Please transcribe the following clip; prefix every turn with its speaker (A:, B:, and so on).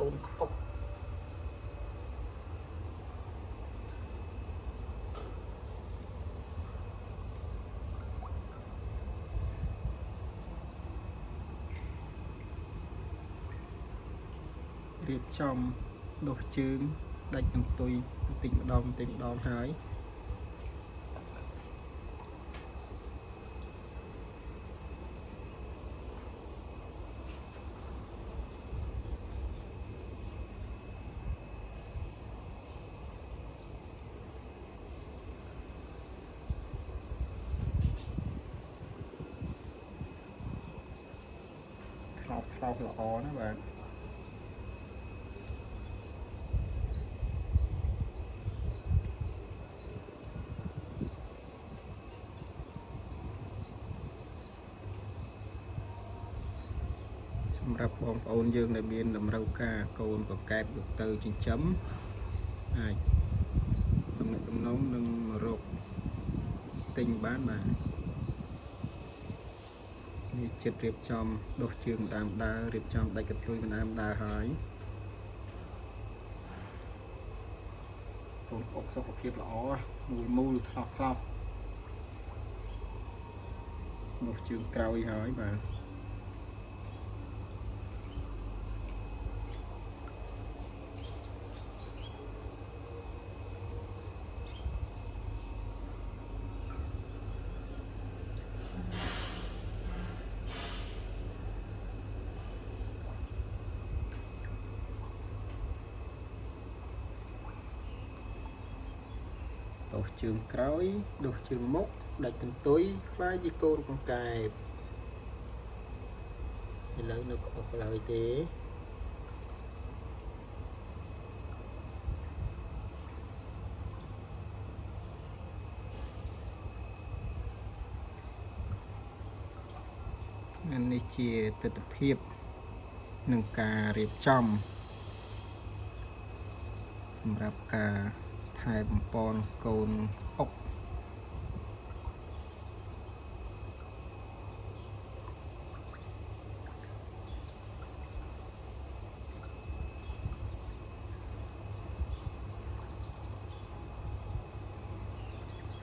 A: ូនអុករៀបចំដុសជើងដាច់កន្ទុយបន្តិចម្ដងហើយថ្លោបល្អណាបាទសម្រាប់បងប្អូនយើងដែលមានតម្រូវការកូនកង្កែបយកទៅចិញ្ចឹមអាចទំនាក់ទំនងនឹងរកទិញបានបាទនេះចិត្តរៀបចំដុសជើងម្ដើមរៀបចំដាច់កន្ទុយម្ដើមហើយកូនអុកសុខភាពល្អមូលថ្លោះដុសជើងក្រោយហើយបាទដុសជើងក្រោយដុសជើងមុខដាច់កន្ទុយខ្លាយជាកូនកង្កែបឥឡូវនៅក្អុកឡើយទេនេះជាទិដ្ឋភាពនឹងការរៀបចំសម្រាប់ការថែបំពន់កូនអុក